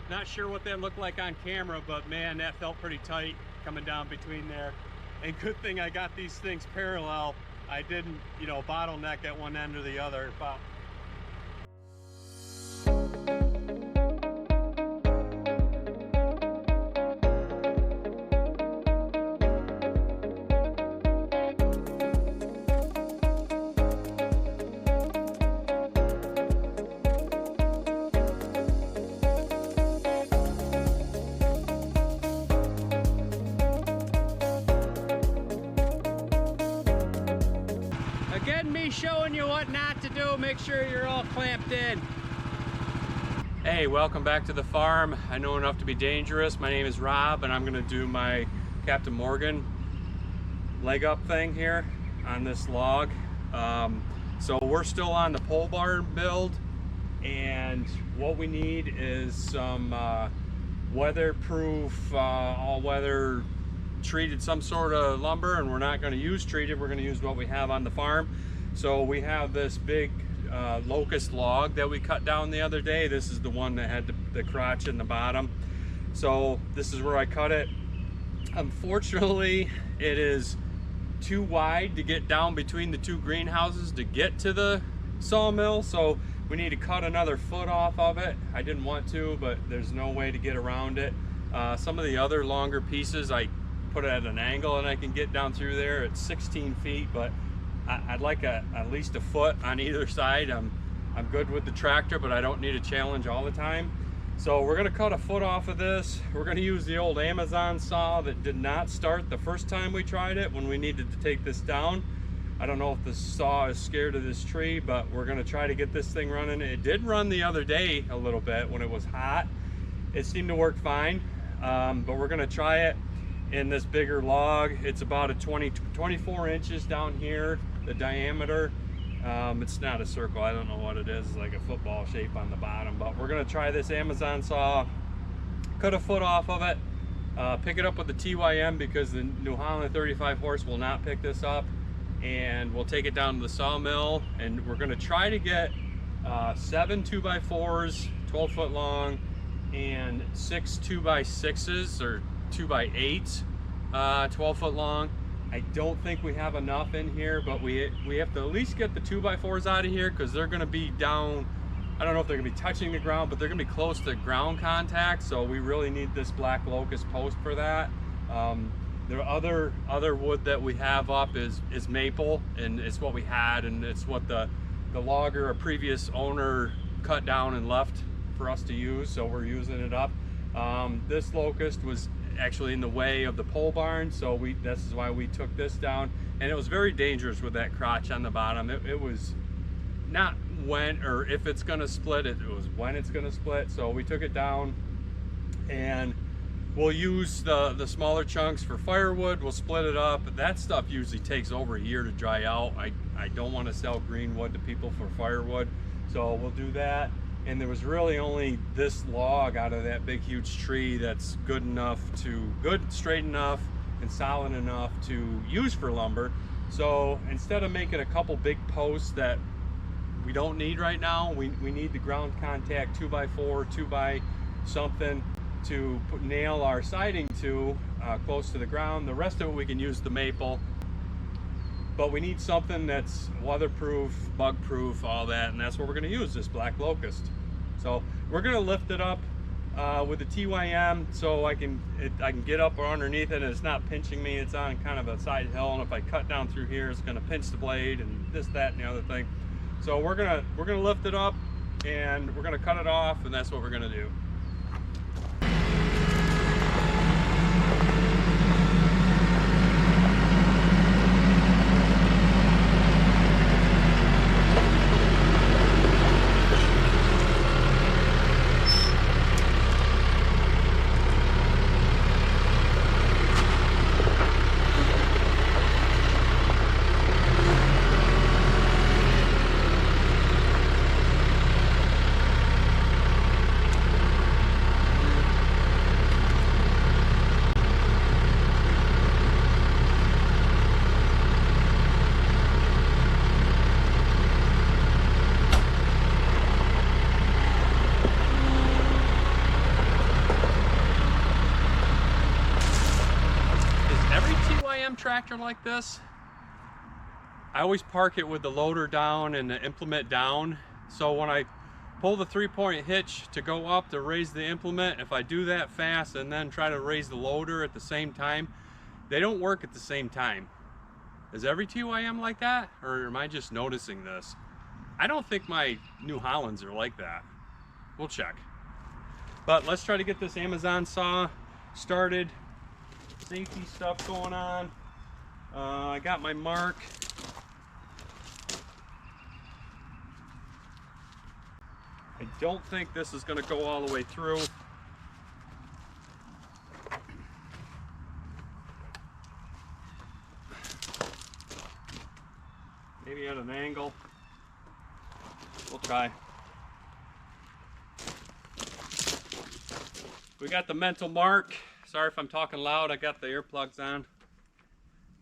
Not sure what that looked like on camera, but man, that felt pretty tight coming down between there. And good thing I got these things parallel. I didn't, you know, bottleneck at one end or the other. But again, me showing you what not to do. Make sure you're all clamped in. Hey, welcome back to the farm. I know enough to be dangerous. My name is Rob, and I'm gonna do my Captain Morgan leg up thing here on this log. So we're still on the pole barn build, and what we need is some weatherproof, all-weather treated some sort of lumber, and we're not going to use treated. We're going to use what we have on the farm. So we have this big locust log that we cut down the other day. This is the one that had the crotch in the bottom. So this is where I cut it. Unfortunately, it is too wide to get down between the two greenhouses to get to the sawmill, so we need to cut another foot off of it. I didn't want to, but there's no way to get around it. Some of the other longer pieces I put it at an angle and I can get down through there. It's 16 feet, but I'd like at least a foot on either side. I'm good with the tractor, but I don't need a challenge all the time. So we're gonna cut a foot off of this. We're gonna use the old Amazon saw that did not start the first time we tried it when we needed to take this down. I don't know if the saw is scared of this tree, but we're gonna try to get this thing running. It did run the other day a little bit when it was hot. It seemed to work fine, but we're gonna try it in this bigger log. It's about a 24 inches down here, the diameter. It's not a circle, I don't know what it is. It's like a football shape on the bottom, but we're gonna try this Amazon saw, cut a foot off of it, pick it up with the TYM because the New Holland 35 horse will not pick this up, and we'll take it down to the sawmill, and we're gonna try to get 7 2x4s, 12 foot long, and 6 2x6s or 2x8s, 12 foot long. I don't think we have enough in here, but we have to at least get the 2x4s out of here because they're going to be down. I don't know if they're going to be touching the ground, but they're going to be close to ground contact, so we really need this black locust post for that. The other wood that we have up is maple, and it's what we had, and it's what the logger, a previous owner, cut down and left for us to use, so we're using it up. This locust was actually in the way of the pole barn, so this is why we took this down, and it was very dangerous with that crotch on the bottom. It was not when or if it's going to split, it was when it's going to split. So we took it down, and we'll use the smaller chunks for firewood. We'll split it up. That stuff usually takes over a year to dry out. I don't want to sell green wood to people for firewood, so we'll do that. And there was really only this log out of that big huge tree that's good, straight enough and solid enough to use for lumber. So instead of making a couple big posts that we don't need right now, we need the ground contact 2x4, 2x something to nail our siding to close to the ground. The rest of it we can use the maple, but we need something that's weatherproof, bug-proof, all that, and that's what we're going to use, this black locust. So we're going to lift it up with the TYM so I can get up or underneath it and it's not pinching me. It's on kind of a side hill, and if I cut down through here, it's going to pinch the blade and this, that, and the other thing. So we're gonna lift it up and we're going to cut it off, and that's what we're going to do. TYM tractor like this, I always park it with the loader down and the implement down. So when I pull the 3-point hitch to go up to raise the implement, if I do that fast and then try to raise the loader at the same time, they don't work at the same time. Is every TYM like that, or am I just noticing this? I don't think my New Hollands are like that. We'll check. But let's try to get this Amazon saw started. Safety stuff going on. I got my mark. I don't think this is going to go all the way through. Maybe at an angle. We'll try. We got the mental mark. Sorry if I'm talking loud, I got the earplugs on.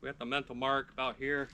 We got the mental mark about here.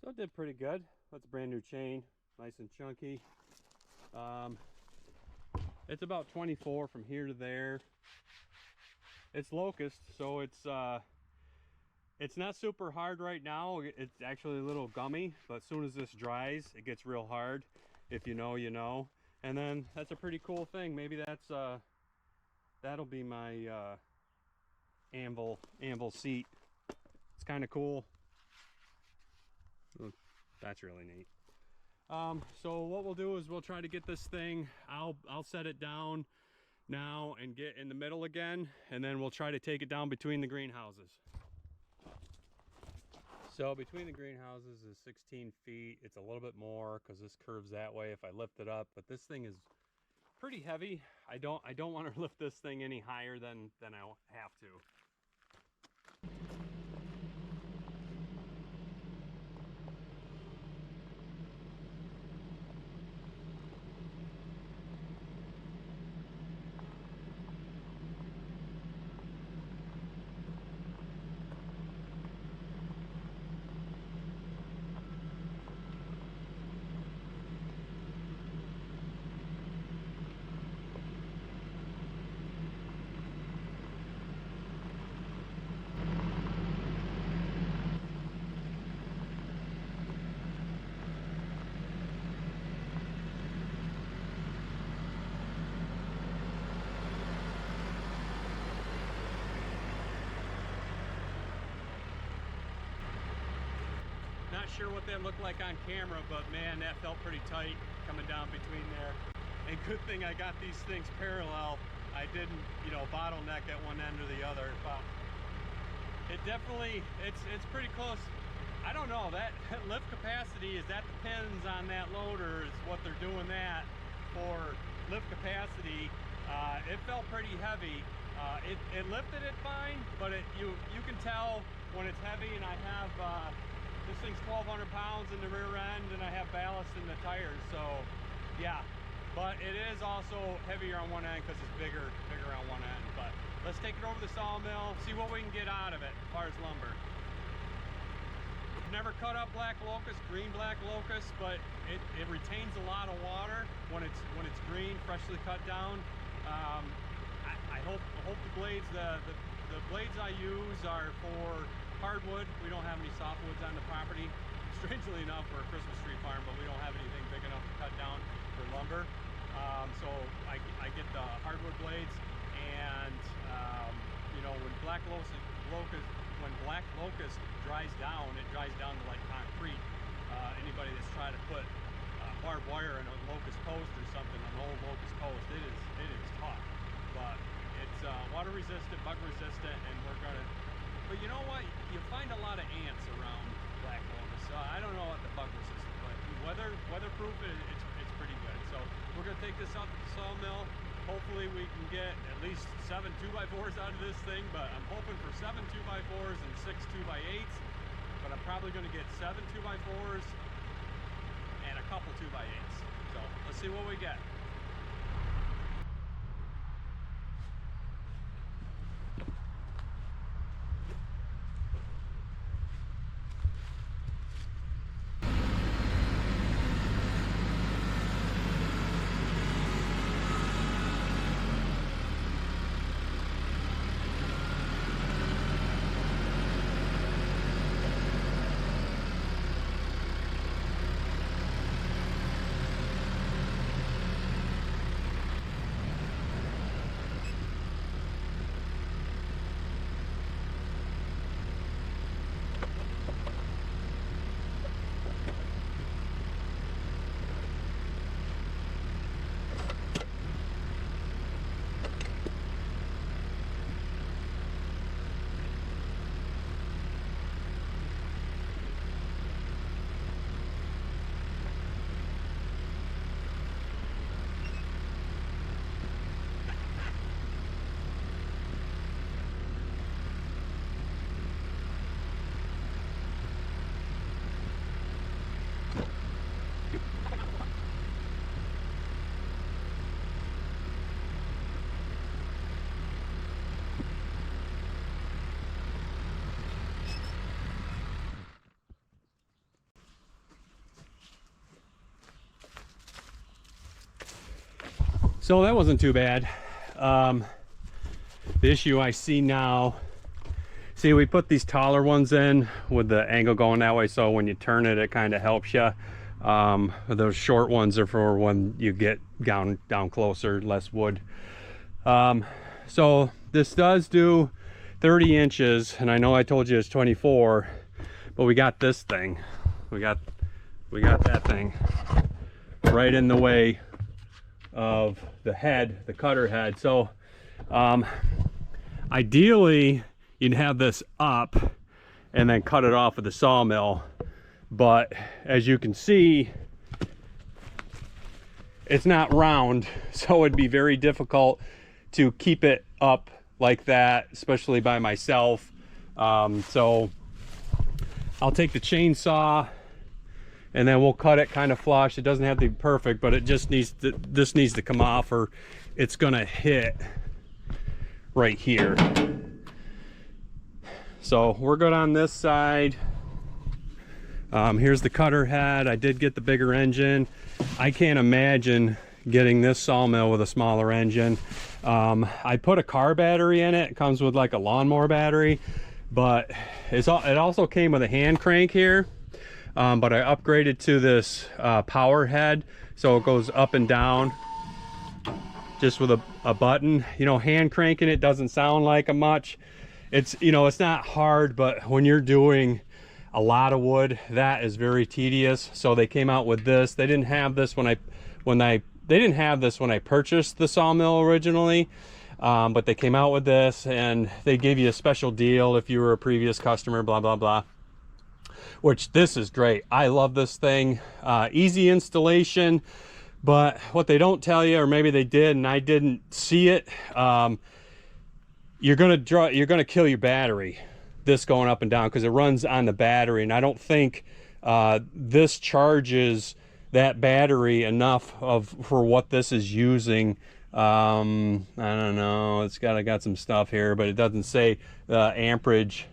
So it did pretty good. That's a brand new chain, nice and chunky. It's about 24 from here to there. It's Locust, so it's not super hard right now. It's actually a little gummy, but as soon as this dries, it gets real hard. If you know, you know. And then that's a pretty cool thing. Maybe that's that'll be my anvil seat. It's kind of cool. That's really neat. So what we'll do is we'll try to get this thing, I'll set it down now and get in the middle again, and then we'll try to take it down between the greenhouses. So between the greenhouses is 16 feet. It's a little bit more because this curves that way if I lift it up, but this thing is pretty heavy. I don't want to lift this thing any higher than I have to. Not sure what that looked like on camera, but man, that felt pretty tight coming down between there. And good thing I got these things parallel. I didn't, you know, bottleneck at one end or the other. But it definitely, it's pretty close. I don't know, that lift capacity, that depends on that loader, is what they're doing that for lift capacity. It felt pretty heavy. It lifted it fine, but you can tell when it's heavy. And I have this thing's 1,200 pounds in the rear end, and I have ballast in the tires, so yeah. But it is also heavier on one end because it's bigger on one end. But let's take it over to the sawmill, see what we can get out of it as far as lumber. Never cut up black locust, green black locust, but it retains a lot of water when it's green, freshly cut down. I hope the blades, the the blades I use are for hardwood. We don't have any softwoods on the property. Strangely enough, we're a Christmas tree farm, but we don't have anything big enough to cut down for lumber. So I get the hardwood blades, and you know, when black locust dries down, it dries down to like concrete. Anybody that's tried to put barbed wire in a locust post or something, an old locust post, it is tough. But it's water resistant, bug resistant, and we're gonna. But you know what? You find a lot of ants around black locust. I don't know what the bug resistant, but weatherproof, it's pretty good. So we're gonna take this out to the sawmill. Hopefully we can get at least 7 2x4s out of this thing, but I'm hoping for 7 2x4s and 6 2x8s. But I'm probably gonna get 7 2x4s and a couple 2x8s. So let's see what we get. So that wasn't too bad. The issue I see now, see, we put these taller ones in with the angle going that way, so when you turn it, it kind of helps you. Those short ones are for when you get down closer, less wood. So this does do 30 inches, and I know I told you it's 24, but we got this thing. We got that thing right in the way of the head, the cutter head. So ideally you'd have this up and then cut it off with the sawmill, but as you can see, it's not round, so it'd be very difficult to keep it up like that, especially by myself. So I'll take the chainsaw and then we'll cut it kind of flush. It doesn't have to be perfect, but it just needs to, this needs to come off, or it's gonna hit right here. So we're good on this side. Here's the cutter head. I did get the bigger engine. I can't imagine getting this sawmill with a smaller engine. I put a car battery in it. It comes with like a lawnmower battery, but it also came with a hand crank here. But I upgraded to this power head, so it goes up and down just with a button. You know, hand cranking it doesn't sound like much. It's, you know, it's not hard, but when you're doing a lot of wood, that is very tedious. So they came out with this. They didn't have this they didn't have this when I purchased the sawmill originally, but they came out with this, and they gave you a special deal if you were a previous customer, blah blah blah. Which, this is great. I love this thing. Easy installation, but what they don't tell you, or maybe they did and I didn't see it, you're gonna kill your battery, this going up and down, because it runs on the battery, and I don't think this charges that battery enough for what this is using. I don't know, I got some stuff here, but it doesn't say the amperage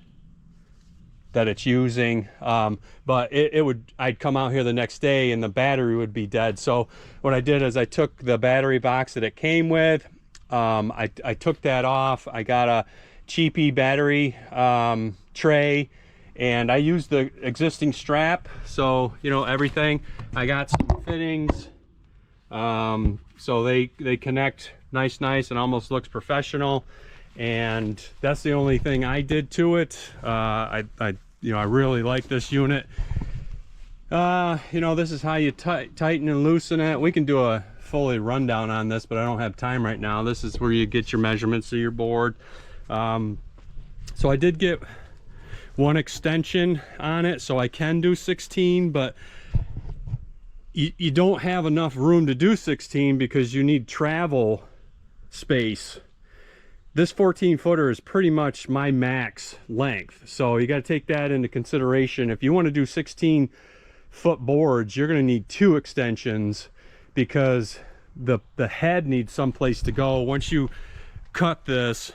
that it's using, but I'd come out here the next day and the battery would be dead. So what I did is I took the battery box that it came with, I took that off. I got a cheapy battery tray, and I used the existing strap, so you know everything. I got some fittings, so they connect nice and almost looks professional, and that's the only thing I did to it. I really like this unit. You know, this is how you tighten and loosen it. We can do a fully rundown on this, but I don't have time right now. This is where you get your measurements of your board. So I did get one extension on it, so I can do 16, but you don't have enough room to do 16 because you need travel space. This 14 footer is pretty much my max length, so you got to take that into consideration. If you want to do 16 foot boards, you're going to need 2 extensions, because the head needs someplace to go. Once you cut this,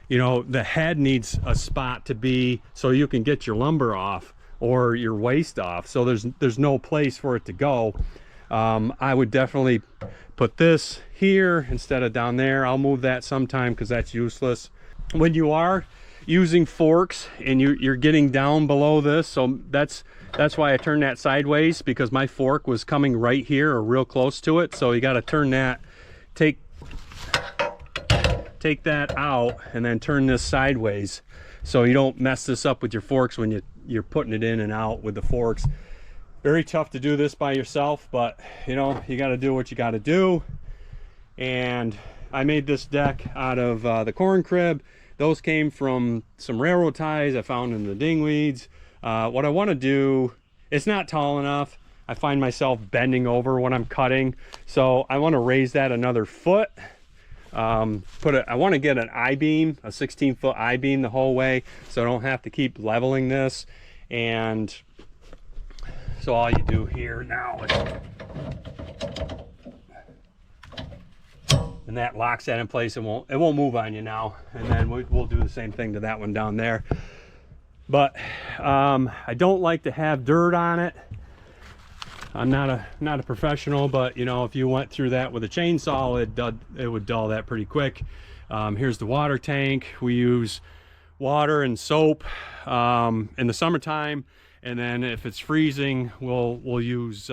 you know, the head needs a spot to be so you can get your lumber off or your waste off. So there's no place for it to go. I would definitely put this here instead of down there. I'll move that sometime because that's useless. When you are using forks and you're getting down below this, so that's why I turned that sideways, because my fork was coming right here or real close to it. So you got to turn that, take that out, and then turn this sideways so you don't mess this up with your forks when you're putting it in and out with the forks. Very tough to do this by yourself, but you know, you got to do what you got to do. And I made this deck out of the corn crib. Those came from some railroad ties I found in the dingweeds. What I want to do, it's not tall enough. I find myself bending over when I'm cutting, so I want to raise that another foot. I want to get an I-beam, a 16-foot I-beam the whole way, so I don't have to keep leveling this. And so all you do here now is, and that locks that in place. It won't move on you now. And then we'll do the same thing to that one down there. But I don't like to have dirt on it. I'm not a professional, but you know, if you went through that with a chainsaw, it would dull that pretty quick. Here's the water tank. We use water and soap in the summertime, and then if it's freezing, we'll use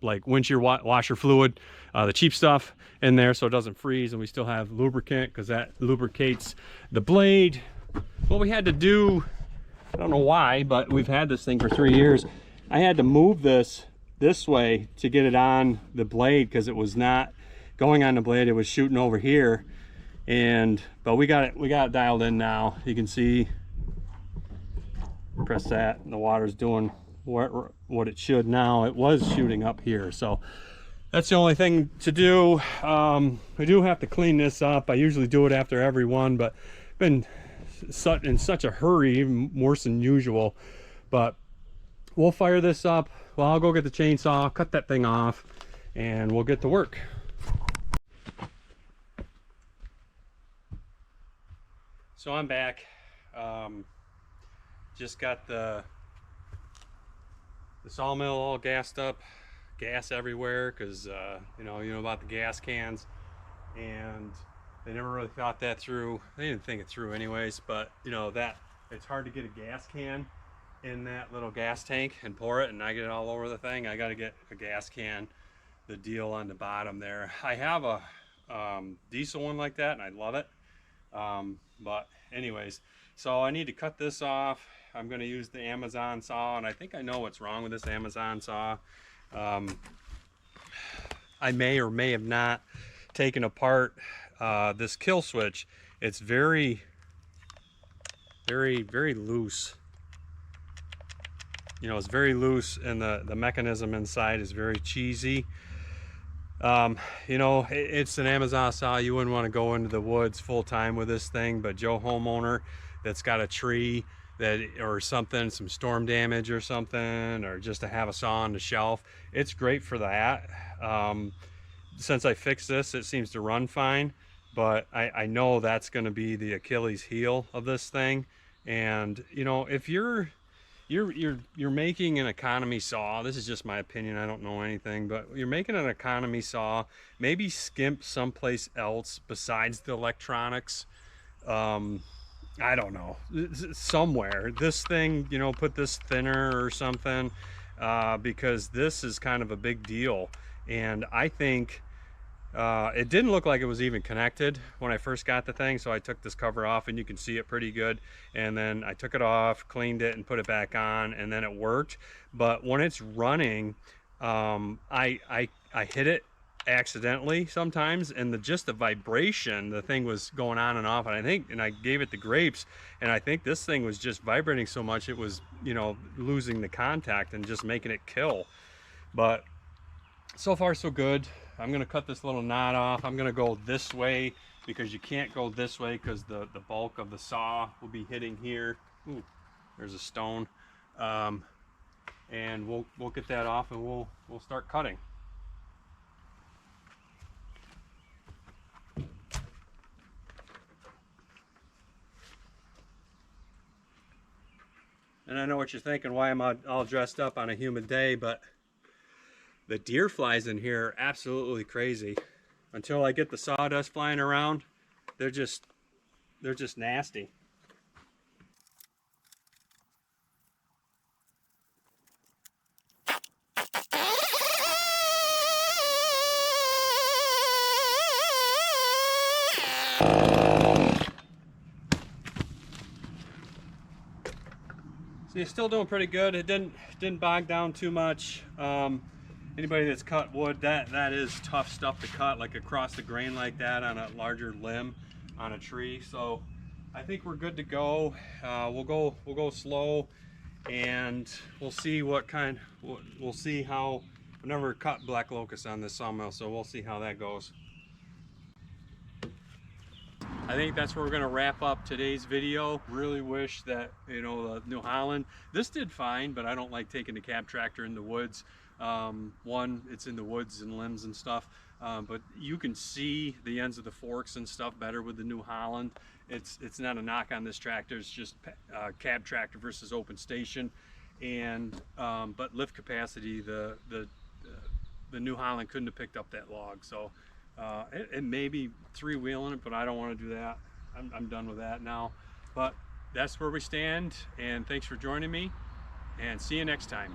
like windshield washer fluid, the cheap stuff in there, so it doesn't freeze, and we still have lubricant because that lubricates the blade. What we had to do, I don't know why, but we've had this thing for 3 years. I had to move this way to get it on the blade because it was not going on the blade. It was shooting over here, but we got it dialed in now. You can see, press that and the water's doing what it should now. It was shooting up here, so that's the only thing to do. We do have to clean this up. I usually do it after every one, but been in such a hurry, even worse than usual. But we'll fire this up. Well, I'll go get the chainsaw, cut that thing off, and we'll get to work. So I'm back. Just got the sawmill all gassed up, gas everywhere, because you know about the gas cans, and they never really thought that through. They didn't think it through anyways, but you know that it's hard to get a gas can in that little gas tank and pour it, and I get it all over the thing. I got to get a gas can, the deal on the bottom there. I have a diesel one like that, and I love it. But anyways, so I need to cut this off. I'm going to use the Amazon saw, and I think I know what's wrong with this Amazon saw. I may or may have not taken apart this kill switch. It's very loose. You know, it's very loose, and the mechanism inside is very cheesy. You know, it's an Amazon saw. You wouldn't want to go into the woods full time with this thing, but Joe homeowner that's got a tree or something, some storm damage or something, or just to have a saw on the shelf, it's great for that. Since I fixed this, it seems to run fine, but I know that's going to be the Achilles heel of this thing. And you know, if you're making an economy saw, this is just my opinion, I don't know anything, but you're making an economy saw, maybe skimp someplace else besides the electronics. I don't know, somewhere. This thing, you know, put this thinner or something, because this is kind of a big deal. And I think it didn't look like it was even connected when I first got the thing, so I took this cover off and you can see it pretty good. And then I took it off, cleaned it, and put it back on, and then it worked. But when it's running, I hit it accidentally sometimes, and just the vibration, the thing was going on and off, and I gave it the grapes, and I think this thing was just vibrating so much it was, you know, losing the contact and just making it kill. But so far so good. I'm gonna cut this little knot off. I'm gonna go this way because you can't go this way because the bulk of the saw will be hitting here. Ooh, there's a stone. And we'll get that off and we'll start cutting. And I know what you're thinking, why am I all dressed up on a humid day, but the deer flies in here are absolutely crazy. Until I get the sawdust flying around, they're just nasty. So you're still doing pretty good. It didn't bog down too much. Anybody that's cut wood, that is tough stuff to cut, like across the grain like that on a larger limb on a tree. So I think we're good to go. We'll go slow, and we'll see we'll see how. I've never cut black locust on this sawmill, so we'll see how that goes. I think that's where we're gonna wrap up today's video. Really wish that, you know, the New Holland, this did fine, but I don't like taking the cab tractor in the woods. One, it's in the woods and limbs and stuff, but you can see the ends of the forks and stuff better with the New Holland. It's not a knock on this tractor, it's just cab tractor versus open station. And but lift capacity, the New Holland couldn't have picked up that log. So it may be three-wheeling it, but I don't want to do that. I'm done with that now. But that's where we stand, and thanks for joining me, and see you next time.